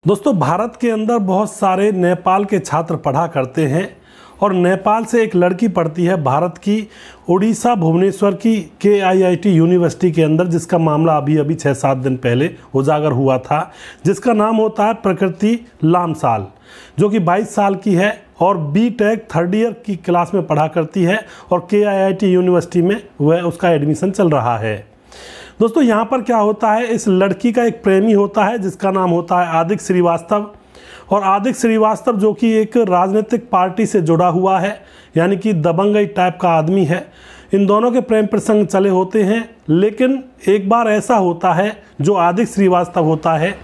दोस्तों, भारत के अंदर बहुत सारे नेपाल के छात्र पढ़ा करते हैं और नेपाल से एक लड़की पढ़ती है भारत की उड़ीसा भुवनेश्वर की KIIT यूनिवर्सिटी के अंदर, जिसका मामला अभी 6-7 दिन पहले उजागर हुआ था, जिसका नाम होता है प्रकृति लामसाल, जो कि 22 साल की है और B.Tech 3rd ईयर की क्लास में पढ़ा करती है और KIIT यूनिवर्सिटी में वह उसका एडमिशन चल रहा है। दोस्तों, यहाँ पर क्या होता है, इस लड़की का एक प्रेमी होता है जिसका नाम होता है आदिक श्रीवास्तव, और आदिक श्रीवास्तव जो कि एक राजनीतिक पार्टी से जुड़ा हुआ है, यानी कि दबंगई टाइप का आदमी है। इन दोनों के प्रेम प्रसंग चले होते हैं, लेकिन एक बार ऐसा होता है, जो आदिक श्रीवास्तव होता है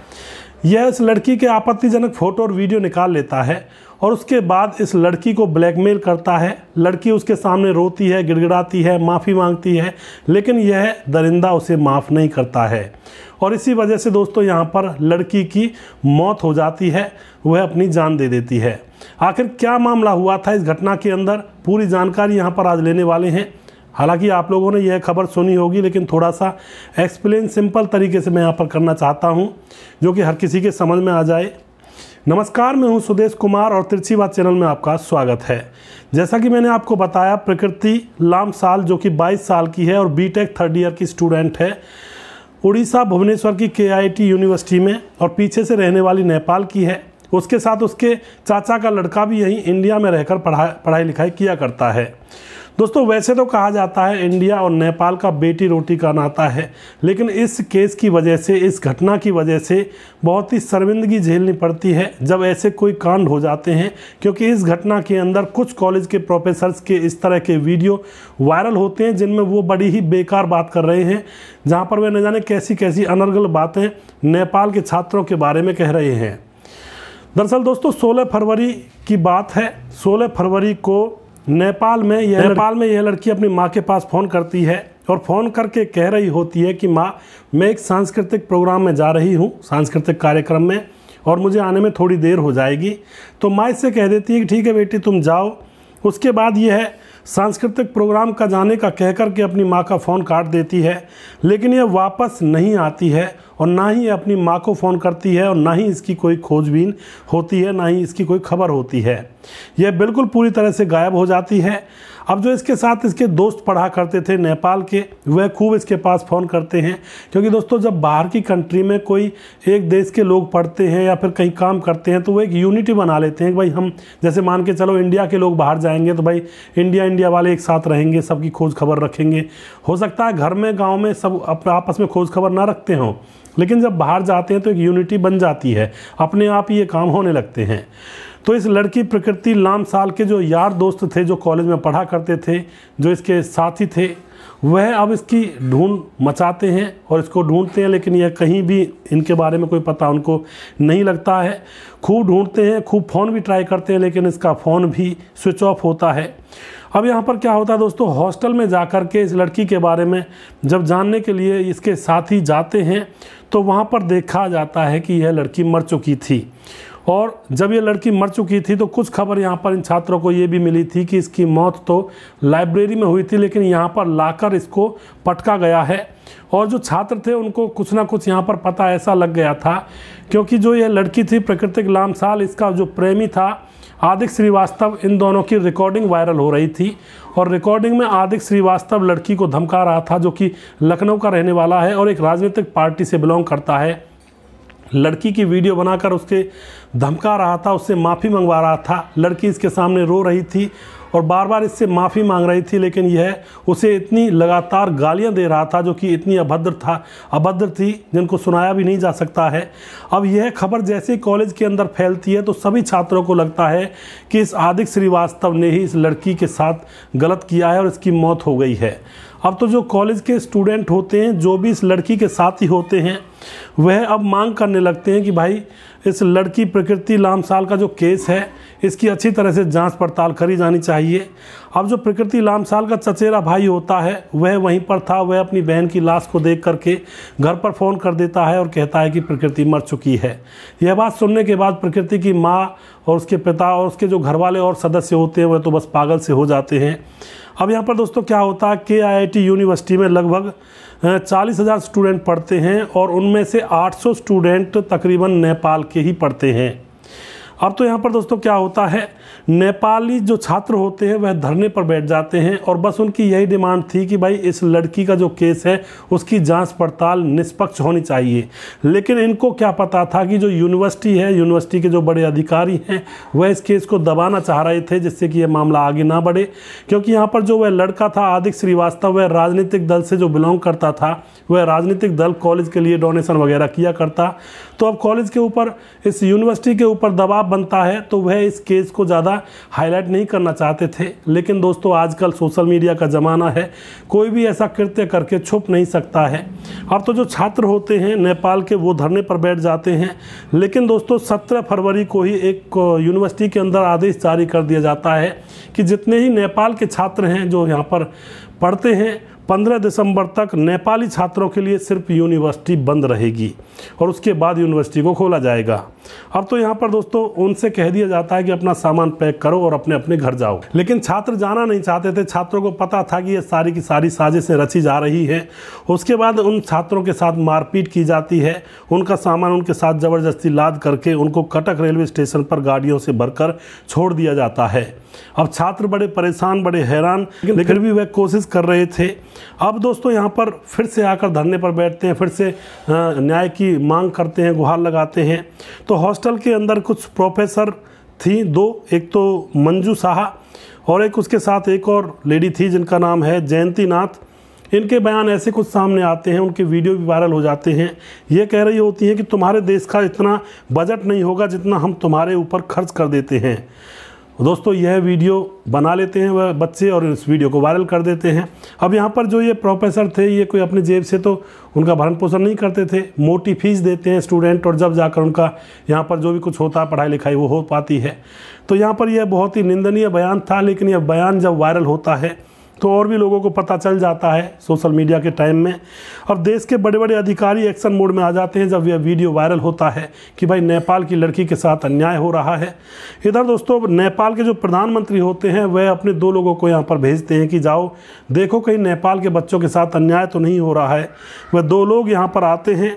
यह इस लड़की के आपत्तिजनक फ़ोटो और वीडियो निकाल लेता है और उसके बाद इस लड़की को ब्लैकमेल करता है। लड़की उसके सामने रोती है, गिड़गिड़ाती है, माफ़ी मांगती है, लेकिन यह दरिंदा उसे माफ़ नहीं करता है और इसी वजह से दोस्तों यहाँ पर लड़की की मौत हो जाती है, वह अपनी जान दे देती है। आखिर क्या मामला हुआ था इस घटना के अंदर, पूरी जानकारी यहाँ पर आज लेने वाले हैं। हालांकि आप लोगों ने यह खबर सुनी होगी, लेकिन थोड़ा सा एक्सप्लेन सिंपल तरीके से मैं यहाँ पर करना चाहता हूँ, जो कि हर किसी के समझ में आ जाए। नमस्कार, मैं हूं सुदेश कुमार और तिरछी बात चैनल में आपका स्वागत है। जैसा कि मैंने आपको बताया, प्रकृति लामसाल जो कि 22 साल की है और B.Tech 3rd ईयर की स्टूडेंट है, उड़ीसा भुवनेश्वर की KIIT यूनिवर्सिटी में और पीछे से रहने वाली नेपाल की है। उसके साथ उसके चाचा का लड़का भी यहीं इंडिया में रहकर पढ़ाई लिखाई किया करता है। दोस्तों, वैसे तो कहा जाता है इंडिया और नेपाल का बेटी रोटी का नाता है, लेकिन इस केस की वजह से, इस घटना की वजह से बहुत ही शर्मिंदगी झेलनी पड़ती है जब ऐसे कोई कांड हो जाते हैं, क्योंकि इस घटना के अंदर कुछ कॉलेज के प्रोफेसर्स के इस तरह के वीडियो वायरल होते हैं जिनमें वो बड़ी ही बेकार बात कर रहे हैं, जहाँ पर वे न जाने कैसी कैसी अनर्गल बातें नेपाल के छात्रों के बारे में कह रहे हैं। दरअसल दोस्तों, 16 फरवरी की बात है। 16 फरवरी को नेपाल में यह लड़की अपनी माँ के पास फ़ोन करती है और फ़ोन करके कह रही होती है कि माँ, मैं एक सांस्कृतिक प्रोग्राम में जा रही हूँ, सांस्कृतिक कार्यक्रम में, और मुझे आने में थोड़ी देर हो जाएगी। तो माँ इससे कह देती है कि ठीक है बेटी, तुम जाओ। उसके बाद यह सांस्कृतिक प्रोग्राम का जाने का कह कर के अपनी माँ का फ़ोन काट देती है, लेकिन यह वापस नहीं आती है और ना ही अपनी माँ को फ़ोन करती है और ना ही इसकी कोई खोजबीन होती है, ना ही इसकी कोई खबर होती है। यह बिल्कुल पूरी तरह से गायब हो जाती है। अब जो इसके साथ इसके दोस्त पढ़ा करते थे नेपाल के, वह खूब इसके पास फ़ोन करते हैं, क्योंकि दोस्तों जब बाहर की कंट्री में कोई एक देश के लोग पढ़ते हैं या फिर कहीं काम करते हैं तो वो एक यूनिटी बना लेते हैं कि भाई हम, जैसे मान के चलो इंडिया के लोग बाहर जाएंगे तो भाई इंडिया वाले एक साथ रहेंगे, सबकी खोज खबर रखेंगे। हो सकता है घर में गाँव में सब आपस में खोज खबर ना रखते हों, लेकिन जब बाहर जाते हैं तो एक यूनिटी बन जाती है, अपने आप ही ये काम होने लगते हैं। तो इस लड़की प्रकृति लामसाल के जो यार दोस्त थे, जो कॉलेज में पढ़ा करते थे, जो इसके साथी थे, वह अब इसकी ढूंढ मचाते हैं और इसको ढूंढते हैं, लेकिन यह कहीं भी इनके बारे में कोई पता उनको नहीं लगता है। खूब ढूंढते हैं, खूब फ़ोन भी ट्राई करते हैं, लेकिन इसका फ़ोन भी स्विच ऑफ होता है। अब यहाँ पर क्या होता है दोस्तों, हॉस्टल में जाकर के इस लड़की के बारे में जब जानने के लिए इसके साथी जाते हैं तो वहाँ पर देखा जाता है कि यह लड़की मर चुकी थी। और जब ये लड़की मर चुकी थी तो कुछ खबर यहाँ पर इन छात्रों को ये भी मिली थी कि इसकी मौत तो लाइब्रेरी में हुई थी, लेकिन यहाँ पर लाकर इसको पटका गया है। और जो छात्र थे उनको कुछ ना कुछ यहाँ पर पता ऐसा लग गया था, क्योंकि जो ये लड़की थी प्रकृति लामसाल, इसका जो प्रेमी था आदिक श्रीवास्तव, इन दोनों की रिकॉर्डिंग वायरल हो रही थी और रिकॉर्डिंग में आदिक श्रीवास्तव लड़की को धमका रहा था, जो कि लखनऊ का रहने वाला है और एक राजनीतिक पार्टी से बिलोंग करता है। लड़की की वीडियो बनाकर उसके धमका रहा था, उससे माफ़ी मंगवा रहा था। लड़की इसके सामने रो रही थी और बार बार इससे माफ़ी मांग रही थी, लेकिन यह उसे इतनी लगातार गालियां दे रहा था, जो कि इतनी अभद्र थी जिनको सुनाया भी नहीं जा सकता है। अब यह खबर जैसे कॉलेज के अंदर फैलती है तो सभी छात्रों को लगता है कि इस आदिक श्रीवास्तव ने ही इस लड़की के साथ गलत किया है और इसकी मौत हो गई है। अब तो जो कॉलेज के स्टूडेंट होते हैं, जो भी इस लड़की के साथी होते हैं, वह अब मांग करने लगते हैं कि भाई इस लड़की प्रकृति लामसाल का जो केस है, इसकी अच्छी तरह से जांच पड़ताल करी जानी चाहिए। अब जो प्रकृति लामसाल का चचेरा भाई होता है, वह वहीं पर था। वह अपनी बहन की लाश को देख करके घर पर फ़ोन कर देता है और कहता है कि प्रकृति मर चुकी है। यह बात सुनने के बाद प्रकृति की माँ और उसके पिता और उसके जो घर वाले और सदस्य होते हैं, वह तो बस पागल से हो जाते हैं। अब यहाँ पर दोस्तों क्या होता है, KIIT यूनिवर्सिटी में लगभग 40,000 स्टूडेंट पढ़ते हैं और उनमें से 800 स्टूडेंट तकरीबन नेपाल के ही पढ़ते हैं। अब तो यहाँ पर दोस्तों क्या होता है, नेपाली जो छात्र होते हैं वह धरने पर बैठ जाते हैं और बस उनकी यही डिमांड थी कि भाई इस लड़की का जो केस है उसकी जांच पड़ताल निष्पक्ष होनी चाहिए। लेकिन इनको क्या पता था कि जो यूनिवर्सिटी है, यूनिवर्सिटी के जो बड़े अधिकारी हैं वह इस केस को दबाना चाह रहे थे जिससे कि यह मामला आगे ना बढ़े। क्योंकि यहाँ पर जो वह लड़का था आदिक श्रीवास्तव, वह राजनीतिक दल से जो बिलोंग करता था, वह राजनीतिक दल कॉलेज के लिए डोनेशन वगैरह किया करता। तो अब कॉलेज के ऊपर, इस यूनिवर्सिटी के ऊपर दबाव बनता है तो वह इस केस को ज़्यादा हाईलाइट नहीं करना चाहते थे। लेकिन दोस्तों आजकल सोशल मीडिया का ज़माना है, कोई भी ऐसा कृत्य करके छुप नहीं सकता है। अब तो जो छात्र होते हैं नेपाल के वो धरने पर बैठ जाते हैं। लेकिन दोस्तों 17 फरवरी को ही एक यूनिवर्सिटी के अंदर आदेश जारी कर दिया जाता है कि जितने ही नेपाल के छात्र हैं जो यहाँ पर पढ़ते हैं, 15 दिसंबर तक नेपाली छात्रों के लिए सिर्फ यूनिवर्सिटी बंद रहेगी और उसके बाद यूनिवर्सिटी को खोला जाएगा। अब तो यहाँ पर दोस्तों उनसे कह दिया जाता है कि अपना सामान पैक करो और अपने अपने घर जाओ। लेकिन छात्र जाना नहीं चाहते थे। छात्रों को पता था कि ये सारी की सारी साजिशें रची जा रही है। उसके बाद उन छात्रों के साथ मारपीट की जाती है, उनका सामान उनके साथ ज़बरदस्ती लाद करके उनको कटक रेलवे स्टेशन पर गाड़ियों से भरकर छोड़ दिया जाता है। अब छात्र बड़े परेशान, बड़े हैरान, लेकिन फिर भी वह कोशिश कर रहे थे। अब दोस्तों यहाँ पर फिर से आकर धरने पर बैठते हैं, फिर से न्याय की मांग करते हैं, गुहार लगाते हैं। तो हॉस्टल के अंदर कुछ प्रोफेसर थी, दो, एक तो मंजू साहा और एक उसके साथ एक और लेडी थी जिनका नाम है जयंती नाथ। इनके बयान ऐसे कुछ सामने आते हैं, उनके वीडियो भी वायरल हो जाते हैं। ये कह रही होती हैं कि तुम्हारे देश का इतना बजट नहीं होगा जितना हम तुम्हारे ऊपर खर्च कर देते हैं। दोस्तों यह वीडियो बना लेते हैं वह बच्चे और इस वीडियो को वायरल कर देते हैं। अब यहाँ पर जो ये प्रोफेसर थे ये कोई अपनी जेब से तो उनका भरण पोषण नहीं करते थे, मोटी फीस देते हैं स्टूडेंट और जब जाकर उनका यहाँ पर जो भी कुछ होता है पढ़ाई लिखाई वो हो पाती है। तो यहाँ पर यह बहुत ही निंदनीय बयान था। लेकिन यह बयान जब वायरल होता है तो और भी लोगों को पता चल जाता है सोशल मीडिया के टाइम में। अब देश के बड़े बड़े अधिकारी एक्शन मोड में आ जाते हैं जब यह वीडियो वायरल होता है कि भाई नेपाल की लड़की के साथ अन्याय हो रहा है। इधर दोस्तों नेपाल के जो प्रधानमंत्री होते हैं वह अपने 2 लोगों को यहाँ पर भेजते हैं कि जाओ देखो कहीं नेपाल के बच्चों के साथ अन्याय तो नहीं हो रहा है। वह 2 लोग यहाँ पर आते हैं,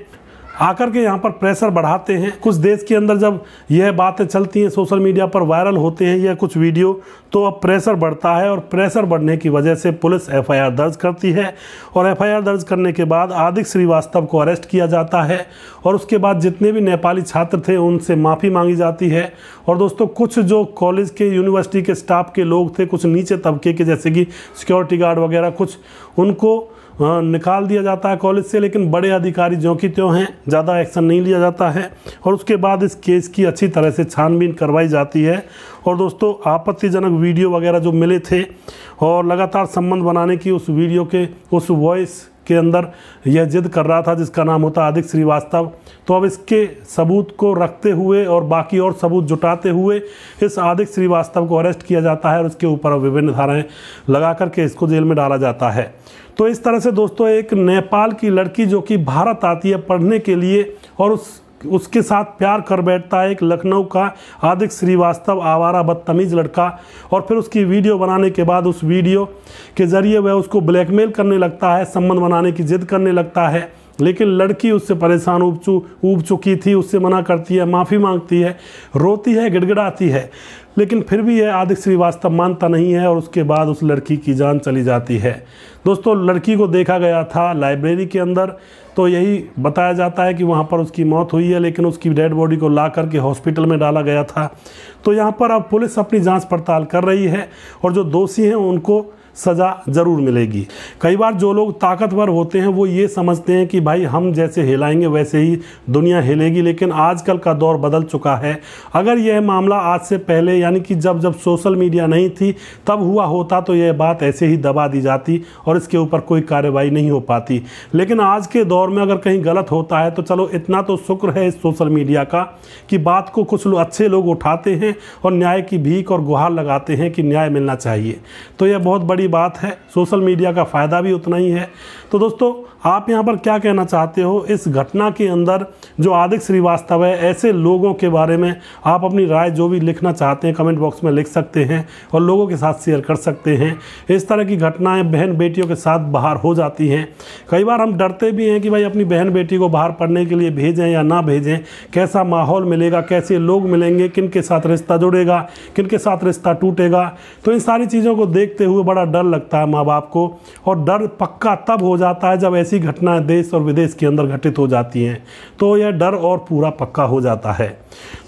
आकर के यहाँ पर प्रेशर बढ़ाते हैं। कुछ देश के अंदर जब यह बातें चलती हैं, सोशल मीडिया पर वायरल होते हैं यह कुछ वीडियो, तो अब प्रेशर बढ़ता है और प्रेशर बढ़ने की वजह से पुलिस एफआईआर दर्ज करती है और एफआईआर दर्ज करने के बाद आदिक श्रीवास्तव को अरेस्ट किया जाता है और उसके बाद जितने भी नेपाली छात्र थे उनसे माफ़ी मांगी जाती है। और दोस्तों कुछ जो कॉलेज के, यूनिवर्सिटी के स्टाफ के लोग थे, कुछ नीचे तबके के जैसे कि सिक्योरिटी गार्ड वगैरह, कुछ उनको निकाल दिया जाता है कॉलेज से। लेकिन बड़े अधिकारी ज्यों की त्यों हैं, ज़्यादा एक्शन नहीं लिया जाता है और उसके बाद इस केस की अच्छी तरह से छानबीन करवाई जाती है। और दोस्तों आपत्तिजनक वीडियो वगैरह जो मिले थे और लगातार संबंध बनाने की उस वीडियो के उस वॉइस के अंदर यह जिद कर रहा था जिसका नाम होता आदिक श्रीवास्तव। तो अब इसके सबूत को रखते हुए और बाकी और सबूत जुटाते हुए इस आदिक श्रीवास्तव को अरेस्ट किया जाता है और उसके ऊपर विभिन्न धाराएं लगा करके इसको जेल में डाला जाता है। तो इस तरह से दोस्तों एक नेपाल की लड़की जो कि भारत आती है पढ़ने के लिए और उसके साथ प्यार कर बैठता है एक लखनऊ का आदिक श्रीवास्तव, आवारा बदतमीज़ लड़का। और फिर उसकी वीडियो बनाने के बाद उस वीडियो के ज़रिए वह उसको ब्लैकमेल करने लगता है, संबंध बनाने की जिद करने लगता है। लेकिन लड़की उससे परेशान ऊब चुकी थी, उससे मना करती है, माफ़ी मांगती है, रोती है, गिड़गिड़ाती है। लेकिन फिर भी यह आदिक श्रीवास्तव मानता नहीं है और उसके बाद उस लड़की की जान चली जाती है। दोस्तों लड़की को देखा गया था लाइब्रेरी के अंदर, तो यही बताया जाता है कि वहाँ पर उसकी मौत हुई है, लेकिन उसकी डेड बॉडी को ला करके हॉस्पिटल में डाला गया था। तो यहाँ पर अब पुलिस अपनी जांच पड़ताल कर रही है और जो दोषी हैं उनको सज़ा ज़रूर मिलेगी। कई बार जो लोग ताकतवर होते हैं वो ये समझते हैं कि भाई हम जैसे हिलाएंगे वैसे ही दुनिया हिलेगी, लेकिन आजकल का दौर बदल चुका है। अगर यह मामला आज से पहले यानी कि जब सोशल मीडिया नहीं थी तब हुआ होता तो यह बात ऐसे ही दबा दी जाती और इसके ऊपर कोई कार्रवाई नहीं हो पाती। लेकिन आज के दौर में अगर कहीं गलत होता है तो चलो इतना तो शुक्र है इस सोशल मीडिया का कि बात को कुछ अच्छे लोग उठाते हैं और न्याय की भीख और गुहार लगाते हैं कि न्याय मिलना चाहिए। तो यह बहुत बड़ी बात है, सोशल मीडिया का फ़ायदा भी उतना ही है। तो दोस्तों आप यहाँ पर क्या कहना चाहते हो इस घटना के अंदर जो आदित्य श्रीवास्तव है, ऐसे लोगों के बारे में आप अपनी राय जो भी लिखना चाहते हैं कमेंट बॉक्स में लिख सकते हैं और लोगों के साथ शेयर कर सकते हैं। इस तरह की घटनाएं बहन बेटियों के साथ बाहर हो जाती हैं। कई बार हम डरते भी हैं कि भाई अपनी बहन बेटी को बाहर पढ़ने के लिए भेजें या ना भेजें, कैसा माहौल मिलेगा, कैसे लोग मिलेंगे, किन के साथ रिश्ता जुड़ेगा, किन के साथ रिश्ता टूटेगा। तो इन सारी चीज़ों को देखते हुए बड़ा डर लगता है माँ बाप को, और डर पक्का तब हो जाता है जब ऐसी घटनाएं देश और विदेश के अंदर घटित हो जाती हैं, तो यह डर और पूरा पक्का हो जाता है।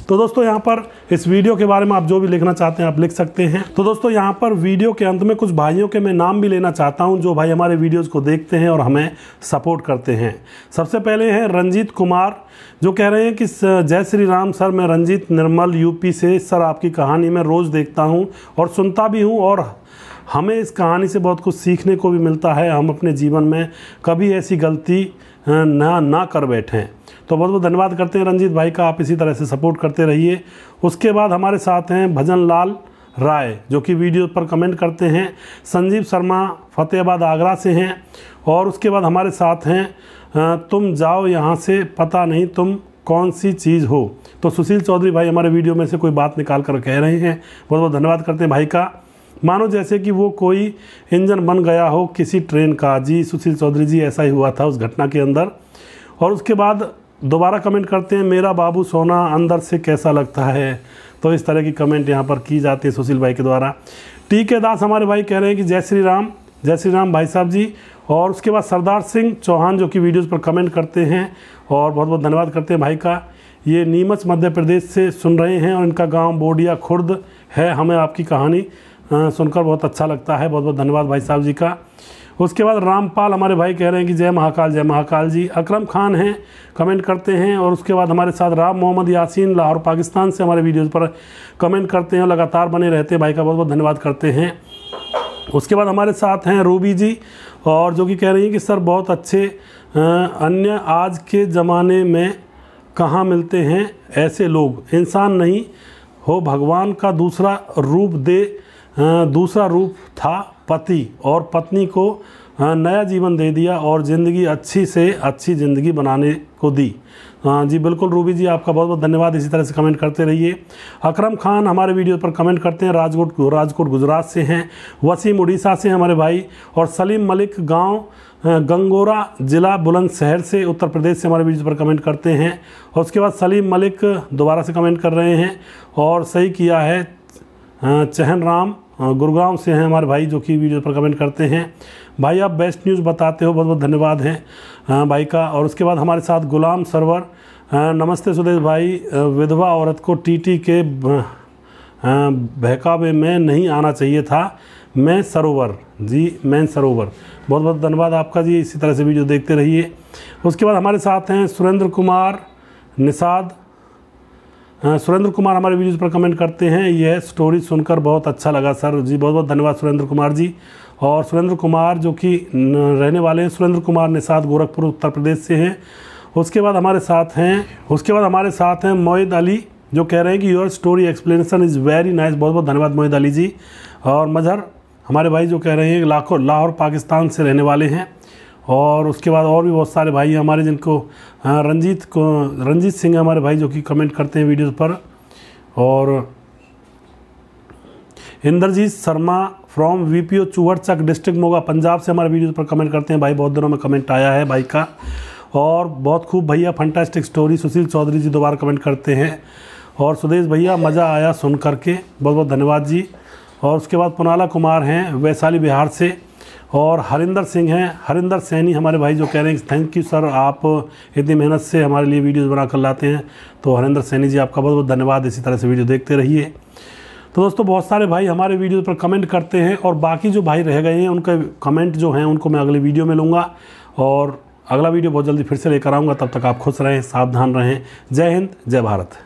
तो दोस्तों यहाँ पर इस वीडियो के बारे में आप जो भी लिखना चाहते हैं आप लिख सकते हैं। तो दोस्तों यहाँ पर वीडियो के अंत में कुछ भाइयों के मैं नाम भी लेना चाहता हूँ जो भाई हमारे वीडियोज़ को देखते हैं और हमें सपोर्ट करते हैं। सबसे पहले हैं रंजीत कुमार, जो कह रहे हैं कि जय श्री राम सर, मैं रंजीत निर्मल यूपी से। सर आपकी कहानी मैं रोज़ देखता हूँ और सुनता भी हूँ और हमें इस कहानी से बहुत कुछ सीखने को भी मिलता है। हम अपने जीवन में कभी ऐसी गलती ना कर बैठें। तो बहुत बहुत धन्यवाद करते हैं रंजीत भाई का, आप इसी तरह से सपोर्ट करते रहिए। उसके बाद हमारे साथ हैं भजन लाल राय, जो कि वीडियो पर कमेंट करते हैं। संजीव शर्मा फतेहाबाद आगरा से हैं। और उसके बाद हमारे साथ हैं तुम जाओ यहाँ से, पता नहीं तुम कौन सी चीज़ हो। तो सुशील चौधरी भाई हमारे वीडियो में से कोई बात निकाल कर कह रहे हैं। बहुत बहुत धन्यवाद करते हैं भाई का। मानो जैसे कि वो कोई इंजन बन गया हो किसी ट्रेन का। जी सुशील चौधरी जी, ऐसा ही हुआ था उस घटना के अंदर। और उसके बाद दोबारा कमेंट करते हैं, मेरा बाबू सोना अंदर से कैसा लगता है। तो इस तरह की कमेंट यहाँ पर की जाती है सुशील भाई के द्वारा। टीके दास हमारे भाई कह रहे हैं कि जय श्री राम भाई साहब जी। और उसके बाद सरदार सिंह चौहान जो कि वीडियोज़ पर कमेंट करते हैं और बहुत बहुत धन्यवाद करते हैं भाई का। ये नीमच मध्य प्रदेश से सुन रहे हैं और इनका गाँव बोडिया खुर्द है। हमें आपकी कहानी सुनकर बहुत अच्छा लगता है। बहुत बहुत धन्यवाद भाई साहब जी का। उसके बाद रामपाल हमारे भाई कह रहे हैं कि जय महाकाल जी। अकरम खान हैं, कमेंट करते हैं। और उसके बाद हमारे साथ राम मोहम्मद यासीन लाहौर पाकिस्तान से हमारे वीडियोज़ पर कमेंट करते हैं और लगातार बने रहते हैं। भाई का बहुत बहुत धन्यवाद करते हैं। उसके बाद हमारे साथ हैं रूबी जी, और जो कि कह रही हैं कि सर बहुत अच्छे, अन्य आज के ज़माने में कहाँ मिलते हैं ऐसे लोग। इंसान नहीं हो, भगवान का दूसरा रूप था पति, और पत्नी को नया जीवन दे दिया और ज़िंदगी अच्छी से अच्छी ज़िंदगी बनाने को दी। जी बिल्कुल रूबी जी, आपका बहुत बहुत धन्यवाद। इसी तरह से कमेंट करते रहिए। अकरम खान हमारे वीडियो पर कमेंट करते हैं, राजकोट गुजरात से हैं। वसीम उड़ीसा से हमारे भाई। और सलीम मलिक गांव गंगोरा ज़िला बुलंदशहर से उत्तर प्रदेश से हमारे वीडियो पर कमेंट करते हैं। और उसके बाद सलीम मलिक दोबारा से कमेंट कर रहे हैं और सही किया है। चहन राम गुड़गांव से हैं हमारे भाई, जो कि वीडियो पर कमेंट करते हैं। भाई आप बेस्ट न्यूज़ बताते हो, बहुत बहुत धन्यवाद है भाई का। और उसके बाद हमारे साथ गुलाम सरवर, नमस्ते सुदेश भाई, विधवा औरत को टीटी के बहकावे में नहीं आना चाहिए था। मैं सरोवर बहुत बहुत धन्यवाद आपका जी। इसी तरह से वीडियो देखते रहिए। उसके बाद हमारे साथ हैं सुरेंद्र कुमार निषाद। सुरेंद्र कुमार हमारे वीडियोज़ पर कमेंट करते हैं, यह स्टोरी सुनकर बहुत अच्छा लगा सर। जी बहुत बहुत धन्यवाद सुरेंद्र कुमार जी। और सुरेंद्र कुमार जो कि रहने वाले हैं सुरेंद्र कुमार निषाद, गोरखपुर उत्तर प्रदेश से हैं। उसके बाद हमारे साथ हैं मोहित अली, जो कह रहे हैं कि your story explanation is very nice. बहुत बहुत धन्यवाद मोहित अली जी। और मजहर हमारे भाई जो कह रहे हैं लाहौर पाकिस्तान से रहने वाले हैं। और उसके बाद और भी बहुत सारे भाई हैं हमारे, जिनको रंजीत सिंह हमारे भाई जो कि कमेंट करते हैं वीडियोज़ पर। और Inderjeet Sharma from VPO Chuharchak district Moga Punjab से हमारे वीडियोज़ पर कमेंट करते हैं। भाई बहुत दिनों में कमेंट आया है भाई का। और बहुत खूब भैया, फंटास्टिक स्टोरी। सुशील चौधरी जी दोबारा कमेंट करते हैं। और सुदेश भैया मज़ा आया सुन करके, बहुत बहुत धन्यवाद जी। और उसके बाद पुनाला कुमार हैं वैशाली बिहार से। और हरिंदर सिंह हैं, हरिंदर सैनी हमारे भाई, जो कह रहे हैं थैंक यू सर, आप इतनी मेहनत से हमारे लिए वीडियोज़ बना कर लाते हैं। तो हरिंदर सैनी जी आपका बहुत बहुत धन्यवाद। इसी तरह से वीडियो देखते रहिए। तो दोस्तों बहुत सारे भाई हमारे वीडियो पर कमेंट करते हैं, और बाकी जो भाई रह गए हैं उनके कमेंट जो हैं उनको मैं अगले वीडियो में लूँगा। और अगला वीडियो बहुत जल्दी फिर से लेकर आऊँगा। तब तक आप खुश रहें, सावधान रहें। जय हिंद, जय भारत।